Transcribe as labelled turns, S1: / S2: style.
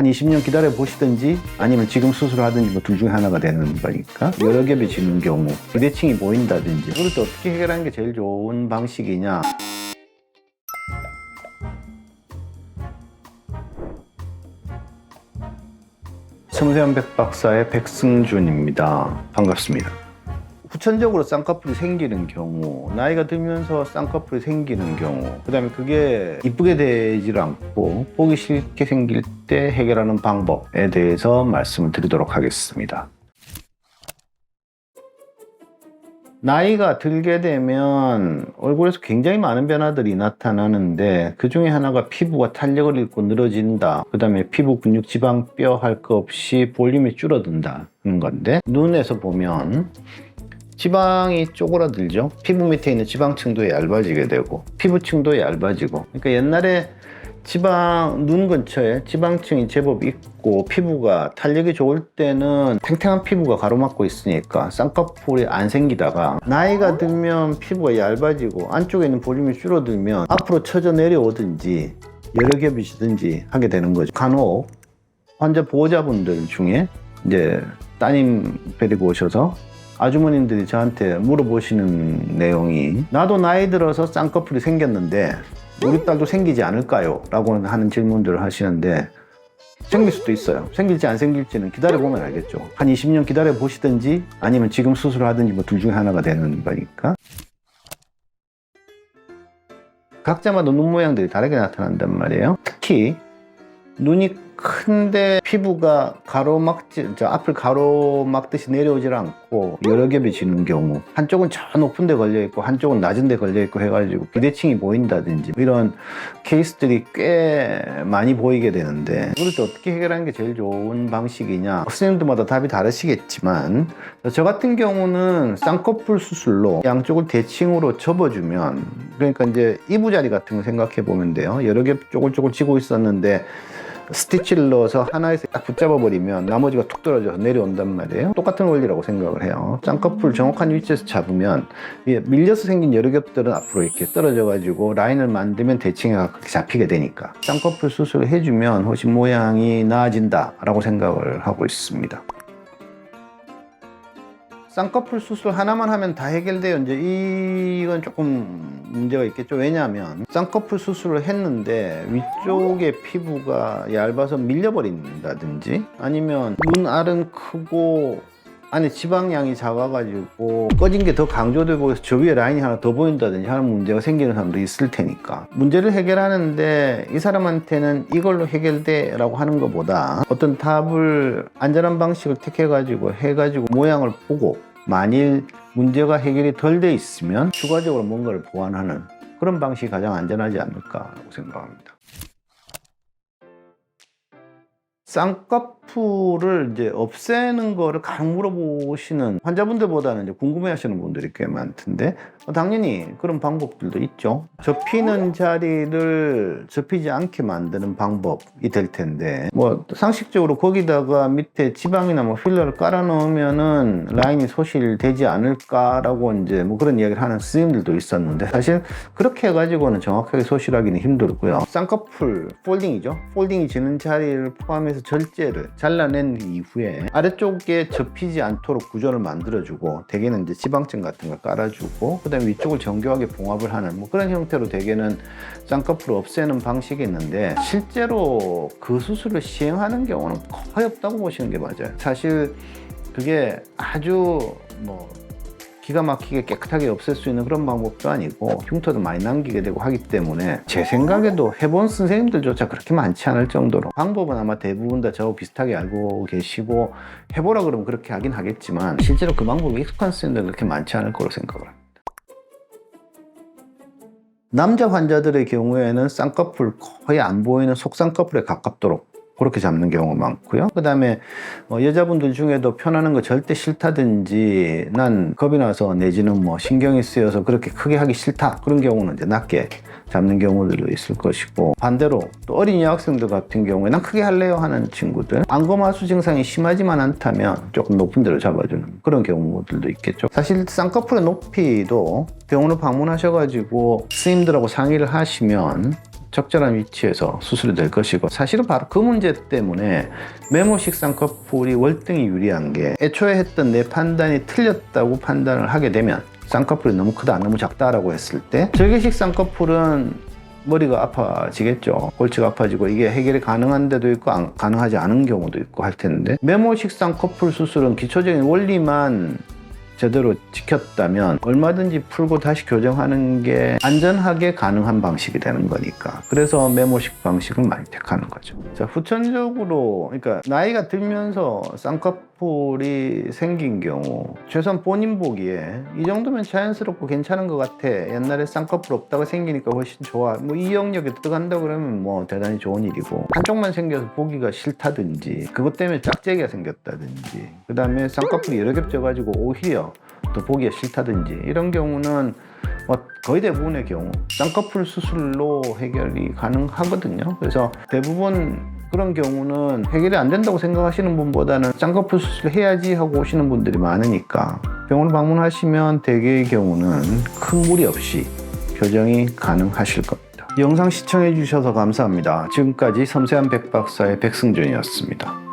S1: 한 20년 기다려 보시든지 아니면 지금 수술하든지 뭐 둘 중에 하나가 되는 거니까 여러 겹이 지는 경우 비대칭이 보인다든지 그럴 때 어떻게 해결하는 게 제일 좋은 방식이냐. 성세현 백박사의 백승준입니다. 반갑습니다. 후천적으로 쌍꺼풀이 생기는 경우, 나이가 들면서 쌍꺼풀이 생기는 경우, 그 다음에 그게 이쁘게 되질 않고 보기 싫게 생길 때 해결하는 방법에 대해서 말씀을 드리도록 하겠습니다. 나이가 들게 되면 얼굴에서 굉장히 많은 변화들이 나타나는데 그 중에 하나가 피부가 탄력을 잃고 늘어진다. 그 다음에 피부 근육 지방 뼈 할 것 없이 볼륨이 줄어든다는 건데, 눈에서 보면 지방이 쪼그라들죠. 피부 밑에 있는 지방층도 얇아지게 되고 피부층도 얇아지고, 그러니까 옛날에 눈 근처에 지방층이 제법 있고 피부가 탄력이 좋을 때는 탱탱한 피부가 가로막고 있으니까 쌍꺼풀이 안 생기다가 나이가 들면 피부가 얇아지고 안쪽에 있는 볼륨이 줄어들면 앞으로 처져 내려오든지 여러 겹이시든지 하게 되는 거죠. 간혹 환자 보호자분들 중에 이제 따님 데리고 오셔서 아주머님들이 저한테 물어보시는 내용이, 나도 나이 들어서 쌍꺼풀이 생겼는데 우리 딸도 생기지 않을까요? 라고 하는 질문들을 하시는데, 생길 수도 있어요. 생길지 안 생길지는 기다려보면 알겠죠. 한 20년 기다려 보시든지 아니면 지금 수술하든지 뭐 둘 중에 하나가 되는 거니까. 각자마다 눈 모양들이 다르게 나타난단 말이에요. 특히 눈이 큰데 피부가 앞을 가로막듯이 내려오질 않고 여러 겹이 지는 경우, 한쪽은 저 높은 데 걸려 있고 한쪽은 낮은 데 걸려 있고 해가지고 비대칭이 보인다든지 이런 케이스들이 꽤 많이 보이게 되는데, 그럴 때 어떻게 해결하는 게 제일 좋은 방식이냐. 선생님들마다 답이 다르시겠지만 저 같은 경우는 쌍꺼풀 수술로 양쪽을 대칭으로 접어주면, 그러니까 이제 이부자리 같은 거 생각해 보면 돼요. 여러 겹 쪼글쪼글 지고 있었는데 스티치를 넣어서 하나에서 딱 붙잡아 버리면 나머지가 툭 떨어져서 내려온단 말이에요. 똑같은 원리라고 생각을 해요. 쌍꺼풀 정확한 위치에서 잡으면 밀려서 생긴 여러 겹들은 앞으로 이렇게 떨어져 가지고 라인을 만들면 대칭해서 그렇게 잡히게 되니까 쌍꺼풀 수술을 해주면 훨씬 모양이 나아진다 라고 생각을 하고 있습니다. 쌍꺼풀 수술 하나만 하면 다 해결돼요. 이제 이건 조금 문제가 있겠죠. 왜냐하면 쌍꺼풀 수술을 했는데 위쪽에 피부가 얇아서 밀려버린다든지, 아니면 눈 알은 크고 안에 지방량이 작아가지고 꺼진 게 더 강조되고 저 위에 라인이 하나 더 보인다든지 하는 문제가 생기는 사람도 있을 테니까, 문제를 해결하는데 이 사람한테는 이걸로 해결돼 라고 하는 것보다 어떤 답을 안전한 방식을 택해가지고 모양을 보고 만일 문제가 해결이 덜 돼 있으면 추가적으로 뭔가를 보완하는 그런 방식이 가장 안전하지 않을까라고 생각합니다. 쌍꺼풀을 이제 없애는 거를 가끔 물어보시는 환자분들보다는 이제 궁금해하시는 분들이 꽤 많던데, 당연히 그런 방법들도 있죠. 접히는 자리를 접히지 않게 만드는 방법이 될 텐데, 뭐 상식적으로 거기다가 밑에 지방이나 뭐 필러를 깔아 놓으면은 라인이 소실되지 않을까라고 이제 뭐 그런 이야기를 하는 선생님들도 있었는데, 사실 그렇게 해가지고는 정확하게 소실하기는 힘들고요. 쌍꺼풀 폴딩이죠. 폴딩이 지는 자리를 포함해서 절제를 잘라낸 이후에 아래쪽에 접히지 않도록 구조를 만들어주고, 대개는 이제 지방층 같은 걸 깔아주고 그 다음에 위쪽을 정교하게 봉합을 하는 뭐 그런 형태로 대개는 쌍꺼풀을 없애는 방식이 있는데, 실제로 그 수술을 시행하는 경우는 거의 없다고 보시는 게 맞아요. 사실 그게 아주 뭐 기가 막히게 깨끗하게 없앨 수 있는 그런 방법도 아니고 흉터도 많이 남기게 되고 하기 때문에 제 생각에도 해본 선생님들조차 그렇게 많지 않을 정도로, 방법은 아마 대부분 다 저하고 비슷하게 알고 계시고 해보라 그러면 그렇게 하긴 하겠지만 실제로 그 방법이 익숙한 선생님들은 그렇게 많지 않을 거로 생각을 합니다. 남자 환자들의 경우에는 쌍꺼풀 거의 안 보이는 속쌍꺼풀에 가깝도록 그렇게 잡는 경우가 많고요. 그 다음에 여자분들 중에도 편하는 거 절대 싫다든지 난 겁이 나서 내지는 뭐 신경이 쓰여서 그렇게 크게 하기 싫다, 그런 경우는 이제 낮게 잡는 경우들도 있을 것이고, 반대로 또 어린 여학생들 같은 경우에 난 크게 할래요 하는 친구들, 안검하수 증상이 심하지만 않다면 조금 높은 데로 잡아주는 그런 경우들도 있겠죠. 사실 쌍꺼풀의 높이도 병원을 방문하셔가지고 스님들하고 상의를 하시면 적절한 위치에서 수술이 될 것이고, 사실은 바로 그 문제 때문에 메모식 쌍꺼풀이 월등히 유리한 게, 애초에 했던 내 판단이 틀렸다고 판단을 하게 되면, 쌍꺼풀이 너무 크다, 너무 작다라고 했을 때 절개식 쌍꺼풀은 머리가 아파지겠죠. 골치가 아파지고 이게 해결이 가능한 데도 있고 가능하지 않은 경우도 있고 할 텐데, 메모식 쌍꺼풀 수술은 기초적인 원리만 제대로 지켰다면 얼마든지 풀고 다시 교정하는 게 안전하게 가능한 방식이 되는 거니까, 그래서 메모식 방식을 많이 택하는 거죠. 자, 후천적으로, 그러니까 나이가 들면서 쌍꺼풀이 생긴 경우, 최소한 본인 보기에 이 정도면 자연스럽고 괜찮은 것 같아, 옛날에 쌍꺼풀 없다가 생기니까 훨씬 좋아, 뭐 이 영역에 들어간다 그러면 뭐 대단히 좋은 일이고, 한쪽만 생겨서 보기가 싫다든지, 그것 때문에 짝재기가 생겼다든지, 그 다음에 쌍꺼풀이 여러 겹쳐가지고 오히려 또 보기가 싫다든지, 이런 경우는 거의 대부분의 경우 쌍꺼풀 수술로 해결이 가능하거든요. 그래서 대부분 그런 경우는 해결이 안 된다고 생각하시는 분보다는 쌍꺼풀 수술 해야지 하고 오시는 분들이 많으니까, 병원을 방문하시면 대개의 경우는 큰 무리 없이 교정이 가능하실 겁니다. 영상 시청해 주셔서 감사합니다. 지금까지 섬세한 백박사의 백승준이었습니다.